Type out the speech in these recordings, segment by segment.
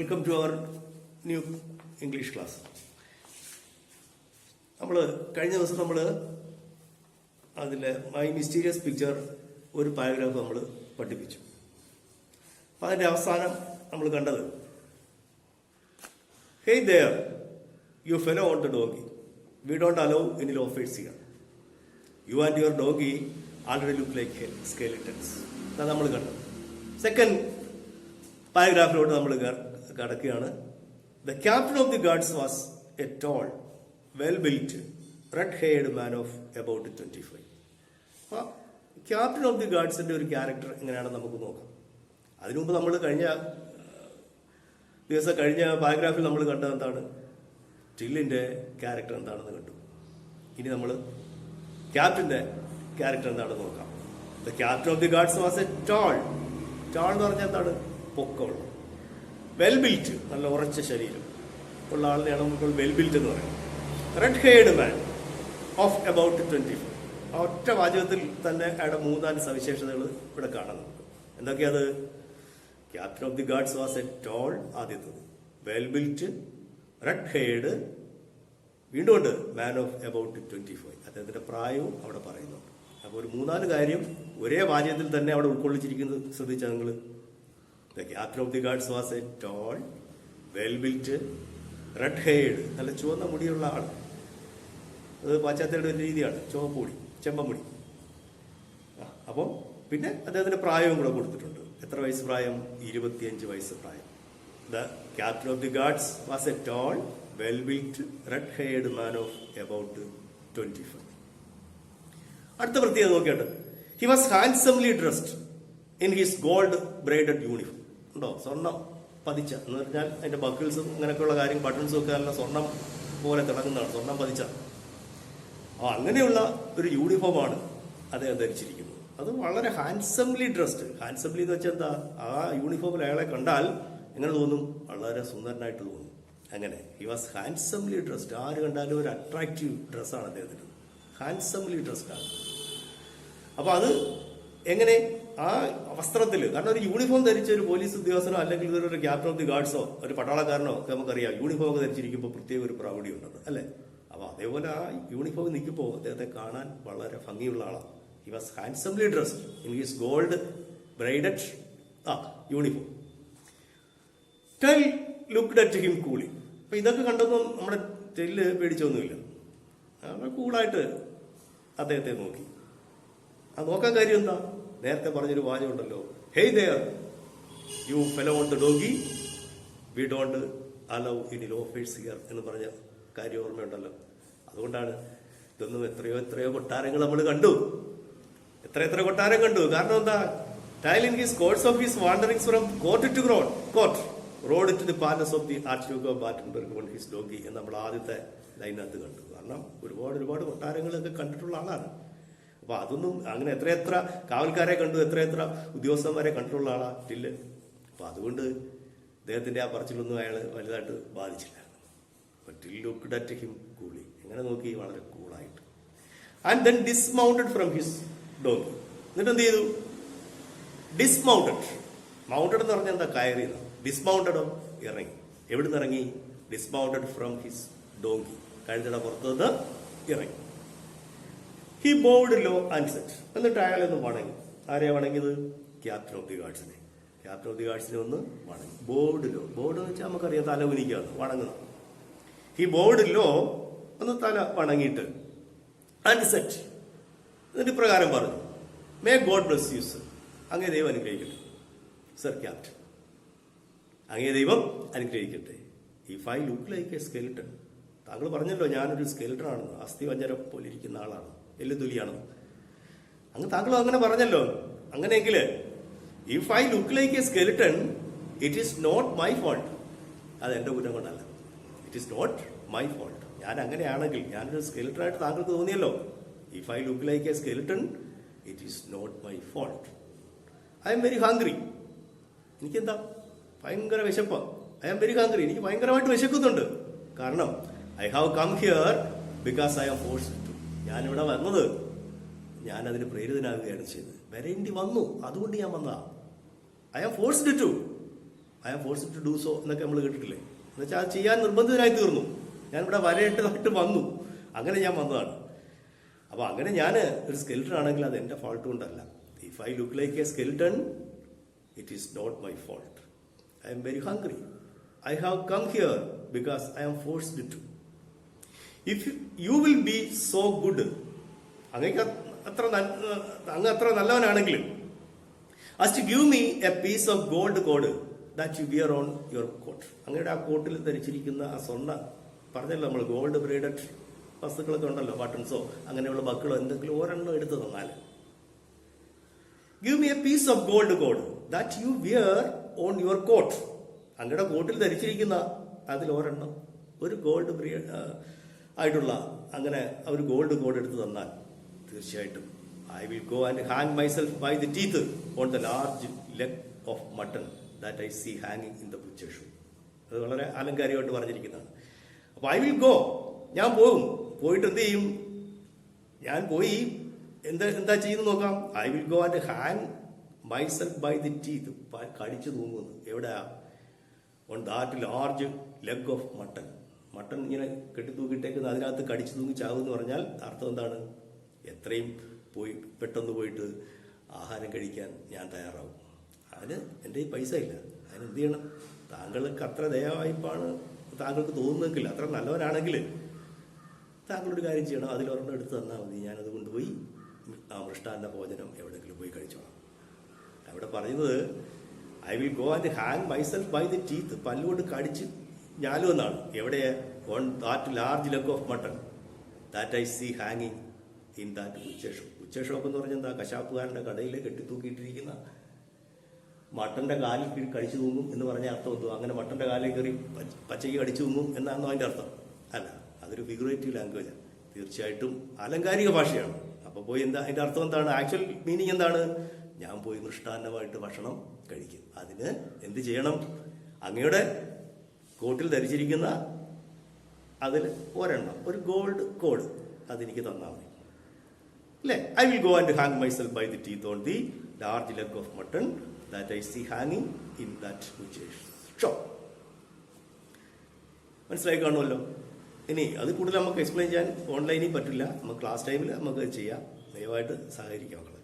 Welcome to our new English class. കഴിഞ്ഞ ദിവസം നമ്മൾ അതിലെ മൈ മിസ്റ്റീരിയസ് പിക്ചർ ഒരു പാരഗ്രാഫ് നമ്മൾ പഠിപ്പിച്ചു. അപ്പം അതിൻ്റെ അവസാനം നമ്മൾ കണ്ടത്, hey there you fellow on the doggy, we don't allow any offers here, you and your doggy already look like skeletons. അതാണ് നമ്മൾ കണ്ടത്. സെക്കൻഡ് പാരഗ്രാഫിലോട്ട് നമ്മൾ കടക്കുകയാണ്. The captain of the guards was a tall, well built, red haired man of about 25. അപ്പോൾ captain of the ഗാർഡ്സിന്റെ ഒരു character എങ്ങനെയാണെന്ന് നമുക്ക് നോക്കാം. അതിനു മുമ്പ് നമ്മൾ കഴിഞ്ഞ പാരഗ്രാഫിൽ നമ്മൾ കണ്ടത് എന്താണ്? ടില്ലിന്റെ ക്യാരക്ടർ എന്താണെന്ന് കണ്ടു. ഇനി നമ്മൾ ക്യാപ്റ്റന്റെ ക്യാരക്ടർ എന്താണെന്ന് നോക്കാം. The captain of the guards was a tall. Tall എന്ന് പറഞ്ഞാൽ എന്താണ്? പൊക്കമുള്ള, വെൽ ബിൽറ്റ്, നല്ല ഉറച്ച ശരീരം ഉള്ള ആളിനെയാണ് നമുക്ക് വെൽ ബിൽറ്റ് എന്ന് പറയുന്നത്. Red haired man of about 25. ആ ഒറ്റ വാചകത്തിൽ തന്നെ അയാളുടെ 3-4 സവിശേഷതകൾ ഇവിടെ കാണാം നമുക്ക്. എന്തൊക്കെയത്? Captain of the guards was a tall, ആദ്യത്തത്. വെൽ ബിൽറ്റ്, റെഡ് ഹെയർഡ്, വീണ്ടും ഉണ്ട് മാൻ ഓഫ് അബൌട്ട് 25. അദ്ദേഹത്തിന്റെ പ്രായവും അവിടെ പറയുന്നുണ്ട്. അപ്പോൾ ഒരു 3-4 കാര്യം ഒരേ വാചകത്തിൽ തന്നെ അവിടെ ഉൾക്കൊള്ളിച്ചിരിക്കുന്നത് ശ്രദ്ധിച്ചാൽ നിങ്ങൾ. The captain of the guards was a tall, well built, red haired, നല്ല ചുവന്ന മുടിയുള്ള ആൾ. അത് പാശ്ചാത്യരുടെ ഒരു രീതിയാണ്, ചുവപ്പ് മുടി, ചെമ്പമുടി. അപ്പോൾ പിന്നെ അദ്ദേഹത്തിന്റെ പ്രായവും കൂടെ കൊടുത്തിട്ടുണ്ട്. എത്ര വയസ്സ് പ്രായം? 25 വയസ്സ് പ്രായം. The captain of the guards was a tall, well built, red haired man of about 25. അടുത്ത പ്രത്യേകത നോക്കിയിട്ട്, he was handsomely dressed in his gold braided uniform. ഉണ്ടോ? സ്വർണം പതിച്ച എന്ന് പറഞ്ഞാൽ അതിന്റെ ബക്കിൾസും അങ്ങനെയൊക്കെയുള്ള കാര്യം, ബട്ടൺസും ഒക്കെ നല്ല സ്വർണം പോലെ തിളങ്ങുന്നതാണ്, സ്വർണം പതിച്ച. അങ്ങനെയുള്ള ഒരു യൂണിഫോമാണ് അദ്ദേഹം ധരിച്ചിരിക്കുന്നത്. അത് വളരെ ഹാൻഡ്സംലി ഡ്രസ്ഡ്. ഹാൻഡ്സംലി എന്ന് വെച്ചാൽ എന്താ? ആ യൂണിഫോമിൽ അയാളെ കണ്ടാൽ എങ്ങനെ തോന്നും? വളരെ സുന്ദരനായിട്ട് തോന്നും. അങ്ങനെ ഹി വാസ് ഹാൻഡ്സംലി ഡ്രസ്ഡ്. ആര് കണ്ടാലും ഒരു അട്രാക്റ്റീവ് ഡ്രസ്സാണ് അദ്ദേഹത്തിന്. ഹാൻഡ്സംലി ഡ്രസ്ഡ് ആണ്. അപ്പൊ അത് എങ്ങനെ? ആ വസ്ത്രത്തിൽ, കാരണം ഒരു യൂണിഫോം ധരിച്ച ഒരു പോലീസ് ഉദ്യോഗസ്ഥനോ അല്ലെങ്കിൽ ഒരു ക്യാപ്റ്റൻ ഓഫ് ദി ഗാർഡ്സോ ഒരു പട്ടാളക്കാരനോ ഒക്കെ നമുക്കറിയാം, യൂണിഫോം ഒക്കെ ധരിച്ചിരിക്കുമ്പോൾ പ്രത്യേക ഒരു പ്രൗഢി ഉണ്ടെന്ന്, അല്ലേ? അപ്പൊ അതേപോലെ ആ യൂണിഫോം നിൽക്കുമ്പോൾ അദ്ദേഹത്തെ കാണാൻ വളരെ ഭംഗിയുള്ള ആളാണ്. He was handsomely dressed in his gold braided uniform. Till looked at him coolly. അപ്പൊ ഇതൊക്കെ കണ്ടൊന്നും നമ്മുടെ ടെല്ല് പേടിച്ചൊന്നുമില്ല. കൂളായിട്ട് അദ്ദേഹത്തെ നോക്കി. ആ നോക്കാൻ കാര്യം എന്താ? നേരത്തെ പറഞ്ഞൊരു വാചകമുണ്ടല്ലോ, hey there you fellow on the doggy, we don't allow any offers here എന്ന് പറഞ്ഞ കാര്യം ഓർമ്മയുണ്ടല്ലോ. അതുകൊണ്ടാണ് ഇതൊന്നും എത്രയോ കൊട്ടാരങ്ങൾ നമ്മൾ കണ്ടു. എത്ര കൊട്ടാരം കണ്ടു. കാരണം എന്താ? Till in his course of his wanderings from court to court rode to the palace of the archduke of Battenberg on his donkey എന്ന് നമ്മൾ ആദ്യത്തെ ലൈനകത്ത് കണ്ടു. കാരണം ഒരുപാട് കൊട്ടാരങ്ങളൊക്കെ കണ്ടിട്ടുള്ള ആളാണ്. അപ്പൊ അതൊന്നും അങ്ങനെ എത്ര കാവൽക്കാരെ കണ്ടു, എത്ര ഉദ്യോഗസ്ഥന്മാരെ കണ്ടിട്ടുള്ള ആളാ ടില്ല്. അപ്പൊ അതുകൊണ്ട് അദ്ദേഹത്തിന്റെ ആ പറച്ചിലൊന്നും അയാൾ വലുതായിട്ട് ബാധിച്ചില്ല. Till looked at him coolly. എങ്ങനെ നോക്കി? വളരെ കൂളായിട്ട്. And then dismounted from his dog. എന്നിട്ട് എന്ത് ചെയ്തു? ഡിസ്മൗണ്ടഡ്. മൗണ്ടഡ് എന്ന് പറഞ്ഞാൽ എന്താ? കയറിയത്. ഡിസ്മൗണ്ടഡോ? ഇറങ്ങി. എവിടുന്ന് ഇറങ്ങി? Dismounted from his donkey. കഴുതയുടെ പുറത്തുനിന്ന് ഇറങ്ങി. He bowed low and said. എന്നിട്ട് അയാളൊന്ന് വണങ്ങി. ആരെയാ വണങ്ങിയത്? ക്യാപ്റ്റൻ ഓഫ് ദി ഗാർഡ്സിനെ. ക്യാപ്റ്റൻ ഓഫ് ദി ഗാർഡ്സിനെ ഒന്ന് വണങ്ങി. ബോവ്ഡ് ലോ. ബോവ്ഡ് എന്ന് വെച്ചാൽ നമുക്കറിയാം തല കുനിക്കാണ്, വണങ്ങുന്നത്. ഹി ബോവ്ഡ് ലോ, ഒന്ന് തല വണങ്ങിയിട്ട്, ആൻഡ് സെറ്റ്, എന്നിട്ട് ഇപ്രകാരം പറഞ്ഞു, may God bless you sir. അങ്ങേ ദൈവം അനുഗ്രഹിക്കട്ടെ. സർ ക്യാപ്റ്റൻ, അങ്ങേ ദൈവം അനുഗ്രഹിക്കട്ടെ. If I look like a skeleton. താങ്കൾ പറഞ്ഞല്ലോ ഞാനൊരു സ്കെലിട്ടൺ ആണെന്ന്, അസ്ഥിവഞ്ചരം പോലെ ഇരിക്കുന്ന ആളാണ്, എല്ലുതുലിയാണെന്ന്. താങ്കളും അങ്ങനെ പറഞ്ഞല്ലോ. അങ്ങനെയെങ്കിൽ if I look like a skeleton, it is not my fault. അത് എന്റെ കുറ്റം കൊണ്ടല്ല. It is not my fault. ഞാൻ അങ്ങനെയാണെങ്കിൽ, ഞാനൊരു സ്കെലിട്ടൺ ആയിട്ട് താങ്കൾക്ക് തോന്നിയല്ലോ. If I look like a skeleton, it is not my fault. I M very hungry. എനിക്കെന്താ? ഭയങ്കര വിശപ്പ്. I am very hungry. എനിക്ക് ഭയങ്കരമായിട്ട് വിശക്കുന്നുണ്ട്. കാരണം I have come here because I am forced to. ഞാനിവിടെ വന്നത്, ഞാൻ അതിന് പ്രേരിതനാകുകയാണ് ചെയ്തത്. വരേണ്ടി വന്നു, അതുകൊണ്ട് ഞാൻ വന്നതാ. I am forced to. I am forced to do so എന്നൊക്കെ നമ്മൾ കേട്ടിട്ടില്ലേ? എന്നുവെച്ചാൽ അത് ചെയ്യാൻ നിർബന്ധിതനായി തീർന്നു. ഞാനിവിടെ വരേണ്ടതായിട്ട് വന്നു, അങ്ങനെ ഞാൻ വന്നതാണ്. അപ്പോൾ അങ്ങനെ ഞാൻ ഒരു സ്കെൽട്ടൺ ആണെങ്കിൽ അത് എൻ്റെ ഫാൾട്ട് കൊണ്ടല്ല. If I look like a skeleton, it is not my fault. I M very hungry. I have come here because I am forced to. If you will be so good, അങ്ങ് അത്ര നല്ലവനാണെങ്കിലും, as to give me a piece of gold cord that you wear on your coat. അങ്ങയുടെ ആ കോട്ടിൽ ധരിച്ചിരിക്കുന്ന ആ സ്വർണ്ണ, പറഞ്ഞല്ലോ നമ്മൾ, gold braided വസ്തുക്കളൊക്കെ ഉണ്ടല്ലോ, ബട്ടൺസോ അങ്ങനെയുള്ള ബക്കിളോ എന്തെങ്കിലും ഒരെണ്ണം എടുത്ത് തന്നാൽ, give me a piece of gold cord that you wear on your coat. അങ്ങയുടെ കോട്ടിൽ ധരിച്ചിരിക്കുന്ന അതിൽ ഒരെണ്ണം, ഒരു ഗോൾഡ് ആയിട്ടുള്ള അങ്ങനെ ഒരു ഗോൾഡ് കോഡ് എടുത്ത് തന്നാൽ തീർച്ചയായിട്ടും I will go and hang myself by the teeth on the large leg of mutton that I see hanging in the butcher shop. അത് വളരെ അലങ്കാരികമായിട്ട് പറഞ്ഞിരിക്കുന്നതാണ്. അപ്പോൾ ഐ വിൽ ഗോ, ഞാൻ പോകും. പോയിട്ട് എന്ത് ചെയ്യും? ഞാൻ പോയി എന്താ ചെയ്യുന്നു നോക്കാം. I will go and hang myself by the teeth. കടിച്ചു തൂങ്ങുന്നു. എവിടെയാ? On that large leg of mutton. Mutton ഇങ്ങനെ കെട്ടിത്തൂക്കിയിട്ടേക്കുന്നത്, അതിനകത്ത് കടിച്ചു തൂങ്ങി ചാവുമെന്ന് പറഞ്ഞാൽ അർത്ഥം എന്താണ്? എത്രയും പെട്ടെന്ന് പോയിട്ട് ആഹാരം കഴിക്കാൻ ഞാൻ തയ്യാറാവും. അതിന് എൻ്റെ ഈ പൈസ ഇല്ല. അതിനെന്ത് ചെയ്യണം? താങ്കൾക്ക് അത്ര ദയവായ്പാണ് താങ്കൾക്ക് തോന്നുന്നെങ്കിൽ, അത്ര നല്ലവനാണെങ്കിൽ താങ്കളൊരു കാര്യം ചെയ്യണം, അതിലൊരെണ്ണം എടുത്ത് തന്നാൽ മതി. ഞാനത് കൊണ്ടുപോയി ആ മൃഷ്ടാന്ന ഭോജനം എവിടെയെങ്കിലും പോയി കഴിച്ചോളാം. അവിടെ പറയുന്നത് I will go and hang myself by the teeth. പല്ലുകൊണ്ട് കടിച്ച് ഞാലുമെന്നാണ്. എവിടെ? On that large leg of mutton that I see ഹാങ്ങിങ് in that butcher shop. Butcher shop എന്ന് പറഞ്ഞാൽ എന്താ? കശാപ്പുകാരൻ്റെ കടയിൽ കെട്ടിത്തൂക്കിയിട്ടിരിക്കുന്ന മട്ടന്റെ കാലിൽ കീഴ് കടിച്ചു തൂങ്ങും എന്ന് പറഞ്ഞ അർത്ഥം എന്തോ? അങ്ങനെ മട്ടന്റെ കാലിൽ കയറി പച്ചയ്ക്ക് കടിച്ചു തൂങ്ങും എന്നാണോ അതിന്റെ അർത്ഥം? അല്ല, അതൊരു ഫിഗറേറ്റീവ് ലാംഗ്വേജാണ്. തീർച്ചയായിട്ടും ആലങ്കാരിക ഭാഷയാണ്. അപ്പൊ പോയി എന്താ അതിന്റെ അർത്ഥം എന്താണ്? ആക്ച്വൽ മീനിങ് എന്താണ്? ഞാൻ പോയി മൃഷ്ടാന്നമായിട്ട് ഭക്ഷണം കഴിക്കും. അതിന് എന്ത് ചെയ്യണം? അങ്ങയുടെ കോട്ടിൽ ധരിച്ചിരിക്കുന്ന അതിൽ ഒരെണ്ണം, ഒരു ഗോൾഡ് കോഡ്, അതെനിക്ക് തന്നാൽ മതി അല്ലേ? I will go and hang myself by the teeth on the large leg of mutton that I see hanging in that butcher shop. മനസ്സിലായി കാണുമല്ലോ. ഇനി അത് കൂടുതൽ നമുക്ക് എക്സ്പ്ലെയിൻ ചെയ്യാൻ ഓൺലൈനിൽ പറ്റില്ല. നമുക്ക് ക്ലാസ് ടൈമിൽ നമുക്ക് ചെയ്യാം. ദയവായിട്ട് സഹകരിക്കാം മക്കളെ.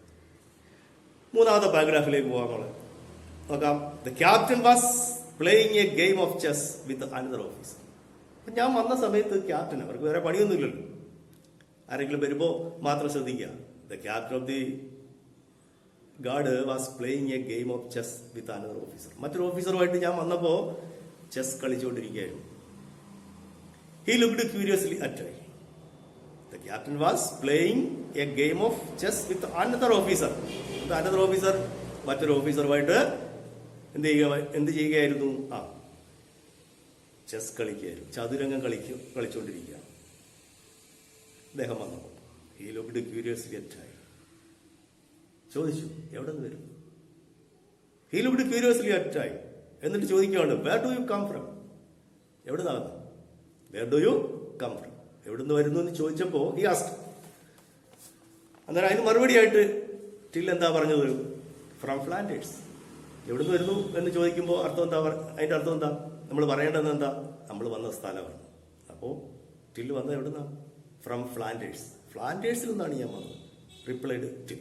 മൂന്നാമത്തെ പാരഗ്രാഫിലേക്ക് പോകാം മക്കളെ. നോക്കാം. The captain was playing a game of chess with another officer. അപ്പം ഞാൻ വന്ന സമയത്ത് ക്യാപ്റ്റൻ, അവർക്ക് വേറെ പണിയൊന്നുമില്ലല്ലോ, ആരെങ്കിലും വരുമ്പോൾ മാത്രം ശ്രദ്ധിക്കുക. The captain of the guard was playing a game of chess with another officer. മറ്റൊരു ഓഫീസറുമായിട്ട് ഞാൻ വന്നപ്പോൾ ചെസ് കളിച്ചുകൊണ്ടിരിക്കുകയായിരുന്നു. He looked curiously at me. The captain was playing a game of chess with another officer. Another officer മറ്റൊരു ഓഫീസറുമായിട്ട് എന്ത് ചെയ്യുകയായിരുന്നു? Chess കളിക്കുകയായിരുന്നു. ചതുരംഗം കളിച്ചുകൊണ്ടിരിക്കുകയാണ്. അദ്ദേഹം വന്നപ്പോൾ he looked curiously at me. ചോദിച്ചു, എവിടെ നിന്ന് വരും? He looked curiously at me. എന്നിട്ട് ചോദിക്കുകയാണ്, where do you come from? എവിടെ നിന്നാണ്? Where do you come from? എവിടെ നിന്ന് വരുന്നു എന്ന് ചോദിച്ചപ്പോൾ ഹി ആസ്ക്ഡ്. അന്നേരം അതിന് മറുപടിയായിട്ട് ടിൽ എന്താ പറഞ്ഞത്? From Flanders. എവിടെ നിന്ന് വരുന്നു എന്ന് ചോദിക്കുമ്പോൾ അർത്ഥം എന്താ? അതിന്റെ അർത്ഥം എന്താ? നമ്മൾ പറയേണ്ടത് എന്താ? നമ്മൾ വന്ന സ്ഥലമാണ്. അപ്പോൾ ടിൽ വന്നത് എവിടെ നിന്നാണ്? From Flanders. ഫ്ലാൻഡേഴ്സിൽ നിന്നാണ് ഞാൻ വന്നത്. Replied Till.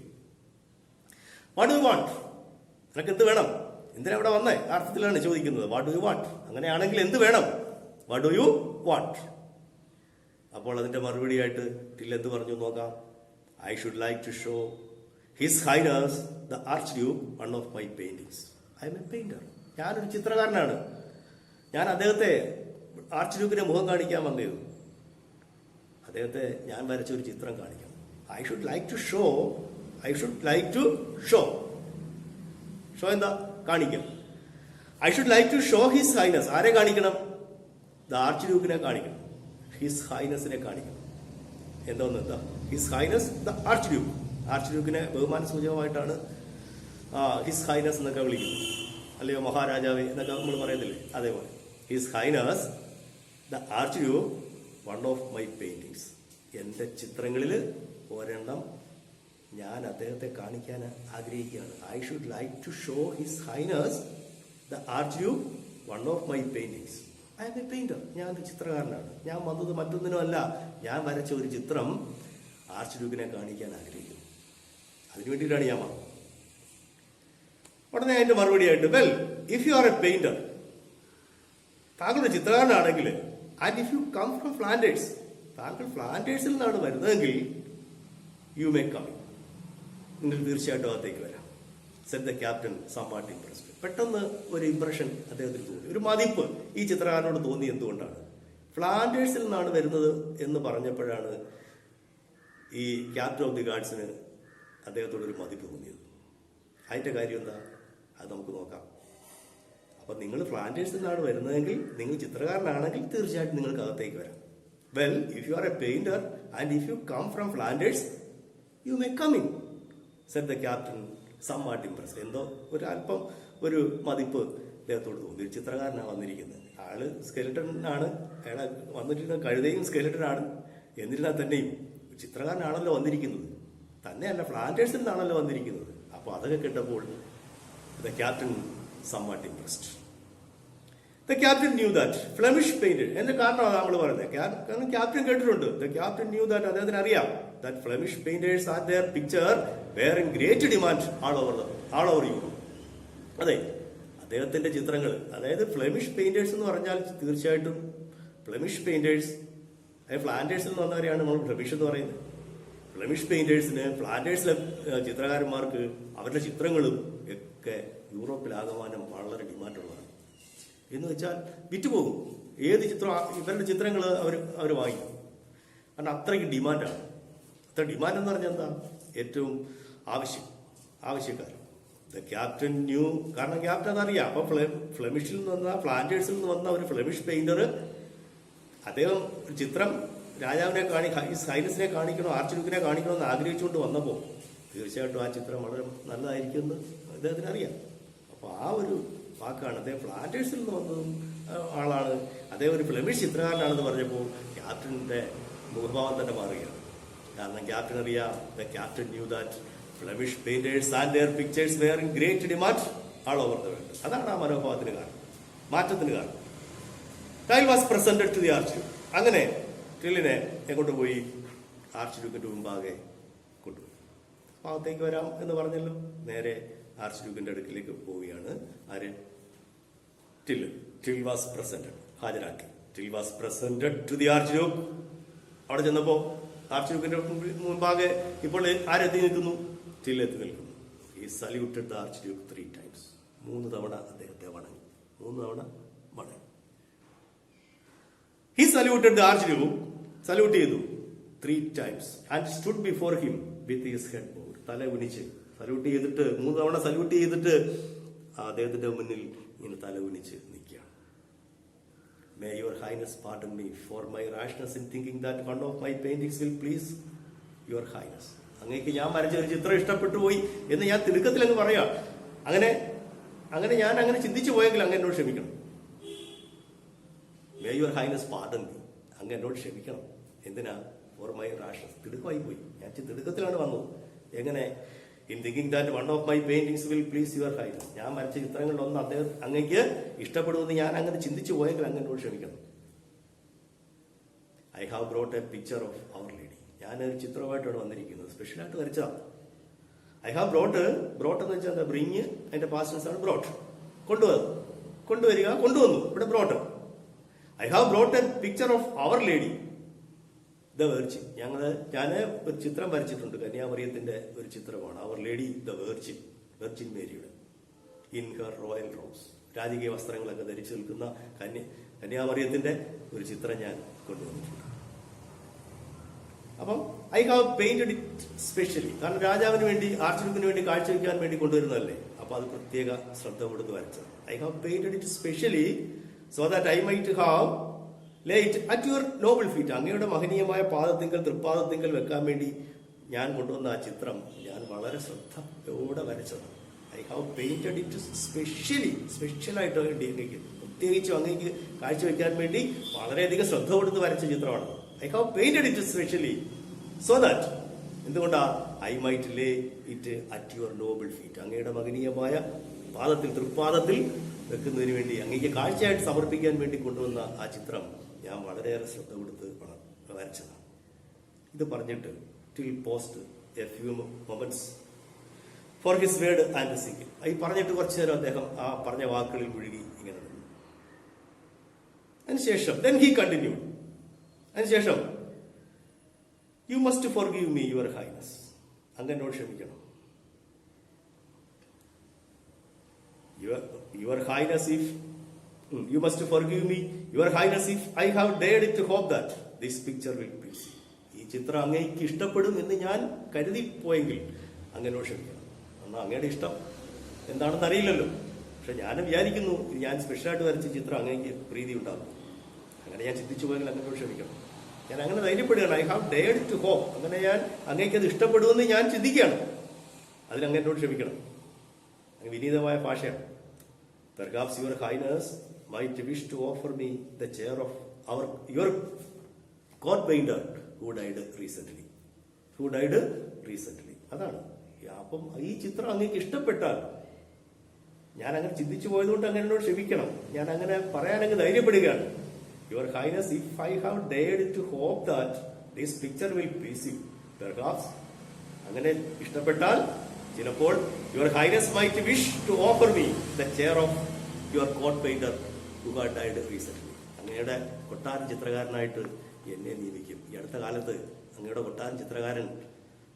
What do you want? നിനക്ക് എന്ത് വേണം? എന്തിനാ ഇവിടെ വന്നേ? അർത്ഥത്തിലാണ് ചോദിക്കുന്നത്. What do you want? അങ്ങനെയാണെങ്കിൽ എന്ത് വേണം? What do you want? അപ്പോൾ അതിന്റെ മറുപടിയായിട്ട് ടിൽ എന്ത് പറഞ്ഞു നോക്കാം. I should like to show his highness the archduke one of my paintings. I am a painter. ഞാനൊരു ചിത്രകാരനാണ്. ഞാൻ അദ്ദേഹത്തെ, ആർച്ച് ഡ്യൂക്കിന്റെ മുഖം കാണിക്കാൻ വന്നത്. അദ്ദേഹത്തെ ഞാൻ വരച്ച ഒരു ചിത്രം കാണിക്കണം. I should like to show. I should like to show. Show എന്താ? കാണിക്കാം. I should like to show his highness. ആരെ കാണിക്കണം? ദ ആർച്ച് ഡ്യൂക്കിനെ കാണിക്കണം. ഹിസ് ഹൈനസിനെ കാണിക്കണം. എന്താ? His highness the archduke. ആർച്ച് ഡ്യൂക്കിനെ ബഹുമാന സൂചകമായിട്ടാണ് ഹിസ് ഹൈനസ് എന്നൊക്കെ വിളിക്കുന്നത്. അല്ലയോ മഹാരാജാവേ എന്നൊക്കെ നമ്മൾ പറയുന്നില്ലേ? അതേപോലെ his highness the archduke one of my paintings. എൻ്റെ ചിത്രങ്ങളിൽ ഒരെണ്ണം ഞാൻ അദ്ദേഹത്തെ കാണിക്കാൻ ആഗ്രഹിക്കുകയാണ്. I should like to show his highness the archduke one of my paintings. I am a painter. ഞാൻ ഒരു ചിത്രകാരനാണ്. ഞാൻ വന്നത് മറ്റൊന്നിനും അല്ല. ഞാൻ വരച്ച ഒരു ചിത്രം ആർച്ച്ഡ്യൂക്കിനെ കാണിക്കാൻ ആഗ്രഹിക്കുന്നു. അതിനു വേണ്ടിയിട്ടാണ് ഞാൻ വന്നത്. ഉടനെ അതിന്റെ മറുപടിയായിട്ട്, well, if you are a painter, താങ്കളുടെ ചിത്രകാരനാണെങ്കിൽ, and if you come from Flanders, താങ്കൾ ഫ്ലാൻഡേഴ്സിൽ നിന്നാണ് വരുന്നതെങ്കിൽ, യു മേ കം ഇൻ, നിങ്ങൾ തീർച്ചയായിട്ടും അകത്തേക്ക് വരാം. Set the captain somewhat impressed. പെട്ടെന്ന് ഒരു ഇംപ്രഷൻ അദ്ദേഹത്തിന് തോന്നി, ഒരു മതിപ്പ് ഈ ചിത്രകാരനോട് തോന്നി. എന്തുകൊണ്ടാണ്? ഫ്ലാൻഡേഴ്സിൽ നിന്നാണ് വരുന്നത് എന്ന് പറഞ്ഞപ്പോഴാണ് ഈ ക്യാപ്റ്റൻ ഓഫ് ദി ഗാർഡ്സിന് അദ്ദേഹത്തോടൊരു മതിപ്പ് തോന്നിയത്. അതിന്റെ കാര്യം എന്താ? അത് നമുക്ക് നോക്കാം. അപ്പൊ നിങ്ങൾ ഫ്ലാൻഡേഴ്സിൽ നിന്നാണ് വരുന്നതെങ്കിൽ, നിങ്ങൾ ചിത്രകാരനാണെങ്കിൽ തീർച്ചയായിട്ടും നിങ്ങൾക്ക് അകത്തേക്ക് വരാം. Well, if you are a painter and if you come from Flanders, you may come in, said the captain somewhat impressed. എന്തോ ഒരു അല്പം ഒരു മതിപ്പ് അദ്ദേഹത്തോട് തോന്നി. ഒരു ചിത്രകാരനാണ് വന്നിരിക്കുന്നത്. ആള് സ്കെലിട്ടൺ ആണ്. അയാളെ വന്നിരിക്കുന്ന കഴുതയും സ്കെലിട്ടൺ ആണ്. എന്നിരുന്നാൽ തന്നെയും ചിത്രകാരനാണല്ലോ വന്നിരിക്കുന്നത്. തന്നെയല്ല, ഫ്ലാൻഡേഴ്സിൽ നിന്നാണല്ലോ വന്നിരിക്കുന്നത്. അപ്പൊ അതൊക്കെ കേട്ടപ്പോൾ the captain somewhat impressed. The captain knew that Flemish painter, എന്റെ കാരണമാണ് നമ്മൾ പറയുന്നത്. കാരണം ക്യാപ്റ്റൻ കേട്ടിട്ടുണ്ട്. The captain knew that, അദ്ദേഹത്തിന് അറിയാം, that Flemish painters and their picture were in great demand all over Europe. അതെ, അദ്ദേഹത്തിന്റെ ചിത്രങ്ങൾ, അതായത് ഫ്ലെമിഷ് പെയിന്റേഴ്സ് എന്ന് പറഞ്ഞാൽ തീർച്ചയായിട്ടും ഫ്ലെമിഷ് പെയിന്റേഴ്സ്, ഫ്ലാൻഡേഴ്സിൽ നിന്ന് വന്നവരെയാണ് നമ്മൾ ഫ്ലെമിഷ് എന്ന് പറയുന്നത്. ഫ്ലെമിഷ് പെയിന്റേഴ്സിന്, ഫ്ലാൻഡേഴ്സിലെ ചിത്രകാരന്മാർക്ക് അവരുടെ ചിത്രങ്ങളും ഒക്കെ യൂറോപ്പിലാകമാനം വളരെ ഡിമാൻഡുള്ളതാണ്. എന്ന് വെച്ചാൽ വിറ്റുപോകും. ഏത് ചിത്രം, ഇവരുടെ ചിത്രങ്ങൾ അവർ വാങ്ങിക്കും. കാരണം അത്രയ്ക്ക് ഡിമാൻഡാണ്. അത്ര ഡിമാൻഡ് എന്ന് പറഞ്ഞാൽ എന്താ? ഏറ്റവും ആവശ്യക്കാർ. ദ ക്യാപ്റ്റൻ ന്യൂ, കാരണം ക്യാപ്റ്റൻ അതറിയാം. അപ്പൊ ഫ്ലെമിഷിൽ നിന്ന് വന്ന, ഫ്ലാൻഡേഴ്സിൽ നിന്ന് വന്ന ഒരു ഫ്ലെമിഷ് പെയിന്റർ, അദ്ദേഹം ചിത്രം രാജാവിനെ ഹൈനസിനെ കാണിക്കണോ, ആർച്ച്ഡ്യൂക്കിനെ കാണിക്കണോ എന്ന് ആഗ്രഹിച്ചുകൊണ്ട് വന്നപ്പോൾ തീർച്ചയായിട്ടും ആ ചിത്രം വളരെ നല്ലതായിരിക്കുമെന്ന് അദ്ദേഹത്തിന് അറിയാം. അപ്പൊ ആ ഒരു വാക്കാണ്, അദ്ദേഹം ഫ്ലാൻഡേഴ്സിൽ നിന്ന് വന്നതും ആളാണ്, അദ്ദേഹം ഒരു ഫ്ലെമിഷ് ചിത്രകാരനാണെന്ന് പറഞ്ഞപ്പോൾ ക്യാപ്റ്റന്റെ മുഖഭാവം തന്നെ മാറുകയാണ്. കാരണം ക്യാപ്റ്റൻ അറിയാം, the captain knew that Flemish painters and their pictures were in great demand all over the world. അതാണ് ആ മനോഭാവത്തിന് കാരണം, മാറ്റത്തിന് കാരണം. Till was presented to the archduke. അങ്ങനെ ടില്ലിനെ എങ്ങോട്ട് പോയി? ആർച്ച്ഡ്യൂക്കിന്റെ മുമ്പാകെ കൊണ്ടുപോയി. അകത്തേക്ക് വരാം എന്ന് പറഞ്ഞല്ലോ. നേരെ ആർച്ച്ഡ്യൂക്കിന്റെ അടുക്കിലേക്ക് പോവുകയാണ്. ആര്? ടിൽ വാസ് പ്രസന്റഡ്, ഹാജരാക്കി. Till was presented to the archduke. അവിടെ ചെന്നപ്പോ ആർച്ച്ഡ്യൂക്കിന്റെ മുമ്പാകെ ഇപ്പോൾ ആരെത്തി നിൽക്കുന്നു? ടിൽ എത്തി നിൽക്കുന്നു. ഈ സല്യൂട്ടഡ് ദ ആർച്ച്ഡ്യൂക്ക് 3 times. 3 തവണ അദ്ദേഹത്തെ വണങ്ങി. 3 തവണ വണങ്ങി. He saluted the archduke, salute ചെയ്തു 3 times and stood before him with his head board. തല ഉനിച്ച് സല്യൂട്ട് ചെയ്തിട്ട്, 3 തവണ സല്യൂട്ട് ചെയ്തിട്ട് അദ്ദേഹത്തിന്റെ മുന്നിൽ ഇങ്ങനെ തല ഉനിച്ച് നിൽക്കുകയാണ്. May your highness pardon me for my rashness in thinking that one of my paintings will please your highness. അങ്ങേക്ക് ഞാൻ വരച്ച ഒരു ചിത്രം ഇഷ്ടപ്പെട്ടു പോയി എന്ന് ഞാൻ തിടുക്കത്തിൽ അങ്ങ് പറയാം. അങ്ങനെ ഞാൻ അങ്ങനെ ചിന്തിച്ചു പോയെങ്കിൽ അങ്ങ് എന്നോട് ക്ഷമിക്കണം. May your highness pardon me. അങ്ങ് എന്നോട് ക്ഷമിക്കണം. എന്തിനാ? For my rashness. തിടുക്കമായി പോയി. ഞാൻ തിടുക്കത്തിലാണ് വന്നത്. എങ്ങനെ? In thinking that one of my paintings will please your highness. ഞാൻ വരച്ച ചിത്രങ്ങളിലൊന്ന് അദ്ദേഹം അങ്ങേക്ക് ഇഷ്ടപ്പെടുമെന്ന് ഞാൻ അങ്ങനെ ചിന്തിച്ചു പോയെങ്കിൽ അങ്ങ് എന്നോട് ക്ഷമിക്കണം. I have brought a picture of our lady. ഞാനൊരു ചിത്രമായിട്ടാണ് വന്നിരിക്കുന്നത്, സ്പെഷ്യലായിട്ട് വരച്ചതാണ്. ഐ ഹാവ് ബ്രോട്ട് എന്ന് വെച്ചാൽ എന്താ? ബ്രിങ്, അതിന്റെ പാസ്റ്റൻസ് ആണ് ബ്രോട്ട്. കൊണ്ടുവന്നു. ഇവിടെ brought. I have brought a picture of our Lady the Virgin. ഞാൻ ഒരു ചിത്രം വരച്ചിട്ടുണ്ട്, കന്യാമറിയത്തിന്റെ ഒരു ചിത്രമാണ്. അവർ ലേഡി ദ വെർജിൻ മേരിയുടെ, ഇൻ ഹർ റോയൽ റോബ്സ്. രാജകീയ വസ്ത്രങ്ങളൊക്കെ ധരിച്ചു നിൽക്കുന്ന കന്യാമറിയത്തിന്റെ ഒരു ചിത്രം ഞാൻ കൊണ്ടുവന്നിട്ടുണ്ട്. അപ്പം I have painted it specially. കാരണം രാജാവിന് വേണ്ടി, ആർച്ച്ഡ്യൂക്കിന് വേണ്ടി കാഴ്ചവെക്കാൻ വേണ്ടി കൊണ്ടുവരുന്നതല്ലേ. അപ്പൊ അത് പ്രത്യേക ശ്രദ്ധ കൊടുത്ത് വരച്ചത്. I have painted it specially so that I might have late at your noble feet. അങ്ങയുടെ മഹനീയമായ തൃപ്പാദത്തിങ്കൽ വെക്കാൻ വേണ്ടി ഞാൻ കൊണ്ടുവന്ന ആ ചിത്രം ഞാൻ വളരെ ശ്രദ്ധയോടെ വരച്ചതാണ്. ഐ ഹാവ് പെയിന്റഡ് ഇറ്റ് സ്പെഷ്യലായിട്ട് വേണ്ടി അങ്ങേക്ക്, പ്രത്യേകിച്ചും അങ്ങേക്ക് കാഴ്ചവെക്കാൻ വേണ്ടി വളരെയധികം ശ്രദ്ധ കൊടുത്ത് വരച്ച ചിത്രമാണ്. I have painted it specially so that, എന്തുകൊണ്ടാ? I might lay it at your noble feet. അങ്ങയുടെ മഹനീയമായ തൃപ്പാദത്തിൽ വെക്കുന്നതിന് വേണ്ടി അങ്ങേക്ക് കാഴ്ചയായിട്ട് സമർപ്പിക്കാൻ വേണ്ടി കൊണ്ടുവന്ന ആ ചിത്രം ഞാൻ വളരെയേറെ ശ്രദ്ധ കൊടുത്ത് വരച്ചതാണ്. ഇത് പറഞ്ഞിട്ട് till post A few moments for his word and sing. ഈ പറഞ്ഞിട്ട് കുറച്ചു നേരം അദ്ദേഹം ആ പറഞ്ഞ വാക്കുകളിൽ മുഴുകി ഇങ്ങനെ നിന്നു. അതിനുശേഷം then he continued. അതിനുശേഷം you must forgive me your Highness. അങ്ങനോട് ക്ഷമിക്കണം. Your Highness, if you must forgive me, Your Highness, if I have dared to hope that this picture will please you. ഈ ചിത്രം അങ്ങേക്ക് ഇഷ്ടപ്പെടും എന്ന് ഞാൻ കരുതിപ്പോയെങ്കിൽ അങ്ങനോട് ക്ഷമിക്കണം. എന്നാൽ അങ്ങയുടെ ഇഷ്ടം എന്താണെന്ന് അറിയില്ലല്ലോ. പക്ഷെ ഞാൻ വിചാരിക്കുന്നു ഞാൻ സ്പെഷ്യലായിട്ട് വരച്ച ചിത്രം അങ്ങേക്ക് പ്രീതി ഉണ്ടാകും. അങ്ങനെ ഞാൻ ചിന്തിച്ചു പോയെങ്കിൽ അങ്ങനോട് ക്ഷമിക്കണം. ഞാൻ അങ്ങനെ ധൈര്യപ്പെടുകയാണ്. I have dared to hope. അങ്ങനെ ഞാൻ അങ്ങേക്ക് അത് ഇഷ്ടപ്പെടുമെന്ന് ഞാൻ ചിന്തിക്കുകയാണ്. അതിനങ്ങനോട് ക്ഷമിക്കണം. വിനീതമായ ഭാഷയാണ്. Perhaps Your Highness might wish to offer me the chair of your court painter who died recently. അതാണ്. അപ്പം ഈ ചിത്രം അങ്ങേക്ക് ഇഷ്ടപ്പെട്ടാൽ, ഞാൻ അങ്ങനെ ചിന്തിച്ചു പോയതുകൊണ്ട് അങ്ങനോട് ക്ഷമിക്കണം. ഞാൻ അങ്ങനെ പറയാനങ്ങ് ധൈര്യപ്പെടുകയാണ്. Your Highness, if I have dared to hope that this picture will please you, perhaps അങ്ങനെ ഇഷ്ടപ്പെട്ടാൽ ചിലപ്പോൾ your highness might wish to offer me the chair of your court painter who had died recent. അങ്ങയുടെ കൊട്ടാരൻ ചിത്രകാരനായിട്ട് എന്നെ നിയമിക്കും. ഈ അടുത്ത കാലത്ത് അങ്ങയുടെ കൊട്ടാരൻ ചിത്രകാരൻ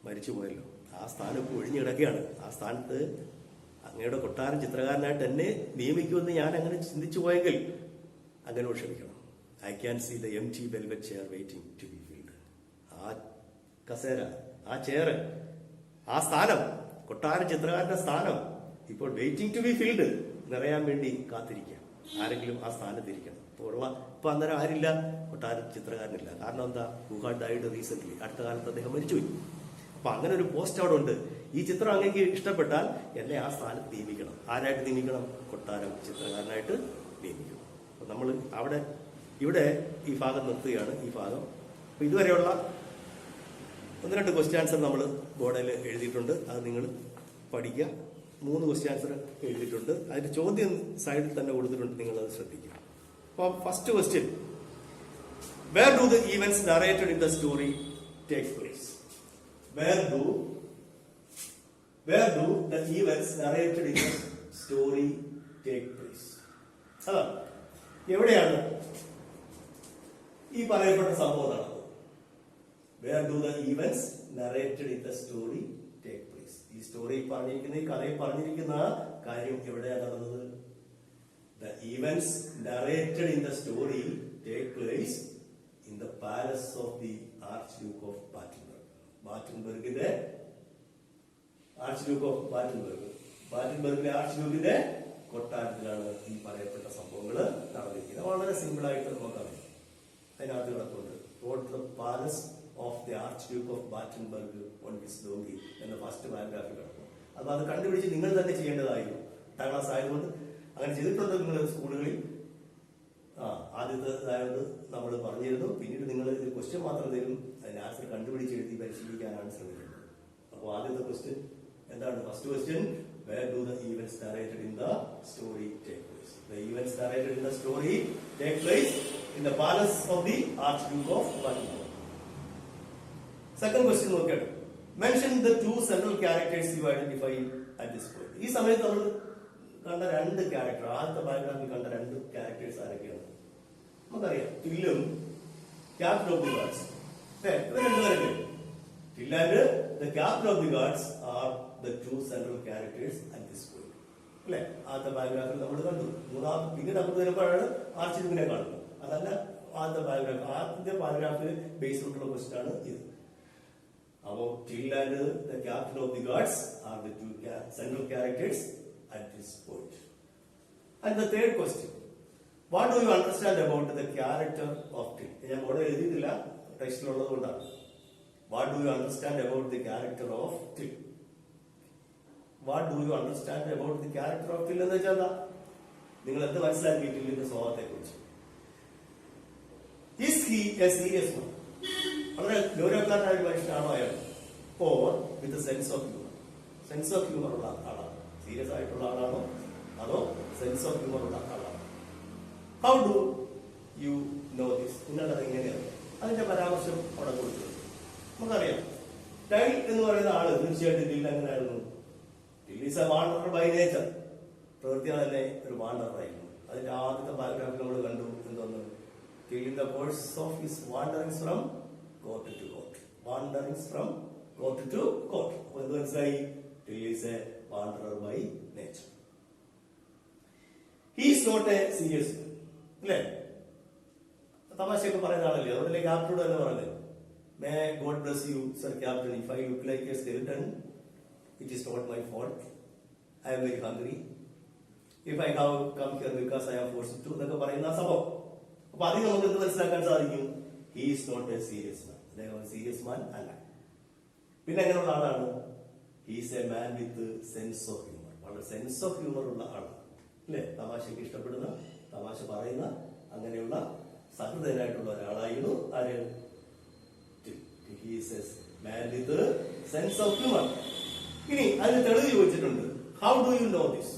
മരിച്ചുപോയല്ലോ. ആ സ്ഥാനം ഇപ്പോൾ ഒഴിഞ്ഞു കിടക്കുകയാണ്. ആ സ്ഥാനത്ത് അങ്ങയുടെ കൊട്ടാരൻ ചിത്രകാരനായിട്ട് എന്നെ നിയമിക്കുമെന്ന് ഞാൻ അങ്ങനെ ചിന്തിച്ചു പോയെങ്കിൽ അങ്ങനെ ക്ഷമിക്കണം. I can see the empty velvet chair waiting to be filled. ആ കസേര, ആ ചെയർ, ആ സ്ഥാനം, കൊട്ടാര ചിത്രകാരന്റെ സ്ഥാനം ഇപ്പോൾ വെയിറ്റിംഗ് ടു ബി ഫിൽഡ്, നിറയാൻ വേണ്ടി കാത്തിരിക്കുക. ആരെങ്കിലും ആ സ്ഥാനത്തിരിക്കണം. ഇപ്പൊ അന്നേരം ആരില്ല, കൊട്ടാര ചിത്രകാരനില്ല. കാരണം എന്താ? Who had died recent. അടുത്ത കാലത്ത് അദ്ദേഹം മരിച്ചുപോയി. അപ്പൊ അങ്ങനെ ഒരു പോസ്റ്റ് അവിടെ ഉണ്ട്. ഈ ചിത്രം അങ്ങേക്ക് ഇഷ്ടപ്പെട്ടാൽ എന്നെ ആ സ്ഥാനത്ത് നിയമിക്കണം. ആരായിട്ട് നിയമിക്കണം? കൊട്ടാരം ചിത്രകാരനായിട്ട് നിയമിക്കണം. അപ്പൊ നമ്മൾ ഇവിടെ ഈ ഭാഗം നിർത്തുകയാണ്. ഈ ഭാഗം അപ്പൊ ഇതുവരെയുള്ള 1-2 ക്വസ്റ്റ്യൻ ആൻസർ നമ്മൾ ബോർഡിൽ എഴുതിയിട്ടുണ്ട്. അത് നിങ്ങൾ പഠിക്കുക. 3 ക്വസ്റ്റ്യൻ ആൻസർ എഴുതിയിട്ടുണ്ട്. അതിന്റെ ചോദ്യം സൈഡിൽ തന്നെ കൊടുത്തിട്ടുണ്ട്. നിങ്ങൾ അത് ശ്രദ്ധിക്കുക. അപ്പോൾ first question, where do the events narrated in the story take place? Where do the events narrated in the story take place? അതാണ്. എവിടെയാണ് ഈ പറയപ്പെട്ട സംഭവം നടന്നത്? Where do the events narrated in the story take place? ഈ story പറഞ്ഞിരിക്കുന്ന, ഈ കഥയിൽ പറഞ്ഞിരിക്കുന്ന കാര്യം എവിടെയാണ് നടന്നത്? The events narrated in the story take place in the palace of the Archduke of Battenberg. ബാറ്റൻബർഗിലെ ആർച്ച്ഡ്യൂക്കിന്റെ കൊട്ടാരത്തിലാണ് ഈ പറയപ്പെട്ട സംഭവങ്ങൾ നടന്നിരിക്കുന്നത്. വളരെ സിമ്പിൾ ആയിട്ട് നമുക്കറിയാം. അതിനകത്ത് കിടപ്പുണ്ട്. the palace of the Archduke of Battenberg on his donkey എന്ന ഫസ്റ്റ് പാരഗ്രാഫിൽ കിടക്കും. അപ്പൊ അത് കണ്ടുപിടിച്ച് നിങ്ങൾ തന്നെ ചെയ്യേണ്ടതായിരുന്നു. 8ാം ക്ലാസ് ആയതുകൊണ്ട് അങ്ങനെ ചെയ്തിട്ടുണ്ട് നിങ്ങൾ സ്കൂളുകളിൽ. ആദ്യത്തേതായത് നമ്മൾ പറഞ്ഞിരുന്നു. പിന്നീട് നിങ്ങൾ ഒരു ക്വസ്റ്റ്യൻ മാത്രം തരും, അതിന് ആൻസർ കണ്ടുപിടിച്ച് എഴുതി പരിശീലിക്കാനാണ് ശ്രമിക്കുന്നത്. അപ്പോൾ ആദ്യത്തെ ക്വസ്റ്റ്യൻ എന്താണ്? First question, where do the events narrated in the story take place? The events narrated in the story take place in the palace of the Archduke of Battenberg. Second question നോക്കിയാണ്, mention the 2 central characters you identify at this point. ഈ സമയത്ത് നമ്മൾ കണ്ട 2 character, ആദ്യത്തെ ബയോഗ്രാഫിൽ കണ്ട 2 characters ആരൊക്കെയാണ്? നമുക്കറിയാം. ടില്ലും ക്യാപ്റ്റൻ ഓഫ് ദി ഗാർഡ്സ്. ഇവർ രണ്ടുപേരല്ലേ? Till and the captain of the guards are the 2 central characters at this point. അല്ലെ? ആദ്യത്തെ ബയോഗ്രാഫിൽ നമ്മൾ കണ്ടു. പിന്നീട് നമ്മൾ വരുമ്പോഴാണ് ആർച്ച്ഡ്യൂക്കിനെ കാണുന്നത്. അതല്ല ആദ്യത്തെ ബയോഗ്രാഫി. ആദ്യത്തെ ബയോഗ്രാഫിൽ ബേസ് ചെയ്തിട്ടുള്ള ക്വസ്റ്റ്യൻ ആണ് ഇത്. അപ്പോൾ till and the captain of the guards are the 2 central characters at this point. And the third question, what do you understand about the character of Till? ഞാൻ ഇവിടെ എഴുതിയിട്ടില്ല, ടെക്സ്റ്റിലുള്ളത് കൊണ്ടാണ്. What do you understand about the character of Till? What do you understand about the character of Till എന്ന് വെച്ചാൽ നിങ്ങൾ എന്ത് മനസ്സിലാക്കി ടില്ലിന്റെ സ്വഭാവത്തെ കുറിച്ച്? Is he a serious man? വളരെ ഗൗരവക്കാരനായ ഒരു മനുഷ്യനാണോ അയാൾ? Or with a sense of humor? Sense of humour ഉള്ള ആളാണ്. സീരിയസ് ആയിട്ടുള്ള ആളാണോ അതോ സെൻസ് ഓഫ് ഹ്യൂമർ ഉള്ള ആളാണോ? How do you know this? നിങ്ങൾക്കത് എങ്ങനെയാണ്? അതിന്റെ പരാമർശം അവിടെ കൊടുത്തത് നമുക്കറിയാം. ടൈൽ എന്ന് പറയുന്ന ആള് തീർച്ചയായിട്ടും ടിൽ എങ്ങനെയായിരുന്നു? Till is a wanderer by nature. പ്രകൃതി തന്നെ ഒരു വാണ്ടറായിരുന്നു. അതിന്റെ ആദ്യത്തെ പാരഗ്രാഫിൽ നമ്മൾ കണ്ടു എന്തോന്ന്? Till in the course of his wanderings from court to court. Wanderings from court to court. അപ്പൊ എന്ത് മനസ്സിലായി? Till is a wanderer by nature. He is not a serious man. അല്ലേ? തമാശയൊക്കെ പറയുന്ന ആളല്ലേ? അതുപോലെ ക്യാപ്റ്റനോട് തന്നെ പറഞ്ഞത്, may God bless you sir captain, if I look like a skeleton it is not my fault. I M very hungry. If I have come here because I am forced to എന്നൊക്കെ പറയുന്ന സംഭവം. അപ്പൊ അതിൽ നമുക്ക് എന്ത് മനസ്സിലാക്കാൻ സാധിക്കും? He is not a serious man. അദ്ദേഹം സീരിയസ് മാൻ അല്ല. പിന്നെ എങ്ങനെയുള്ള ആളാണ്? He is a man with sense of humour. വളരെ സെൻസ് ഓഫ് ഹ്യൂമർ ഉള്ള ആളാണ്. അല്ലെ? തമാശയ്ക്ക് ഇഷ്ടപ്പെടുന്ന, തമാശ പറയുന്ന, അങ്ങനെയുള്ള സഹൃദയനായിട്ടുള്ള ഒരാളായിരുന്നു ആര്? He is a man with sense of humour. ഇനി അതിന് തെളിവ് ചോദിച്ചിട്ടുണ്ട്. How do you know this?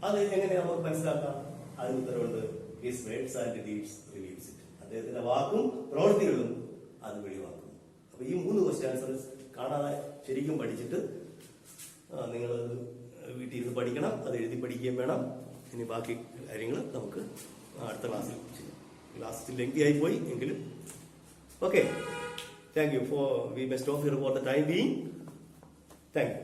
അത് എങ്ങനെ നമുക്ക് മനസ്സിലാക്കാം? അതിന് ഉത്തരവുണ്ട്. His words and deeds reveals it. അദ്ദേഹത്തിന്റെ വാക്കും പ്രവൃത്തികളും അത് വെളിവാക്കുന്നു. അപ്പൊ ഈ 3 ക്വസ്റ്റ്യൻ ആൻസേഴ്സ് കാണാതെ ശരിക്കും പഠിച്ചിട്ട് നിങ്ങൾ വീട്ടിൽ ഇരുന്ന് പഠിക്കണം. അത് എഴുതി പഠിക്കുകയും വേണം. ഇനി ബാക്കി കാര്യങ്ങൾ നമുക്ക് അടുത്ത ക്ലാസ്സിൽ ചെയ്യാം. ക്ലാസ് ലെങ്തി ആയി പോയി എങ്കിലും okay. Thank you for we may stop here for the time being. Thank you.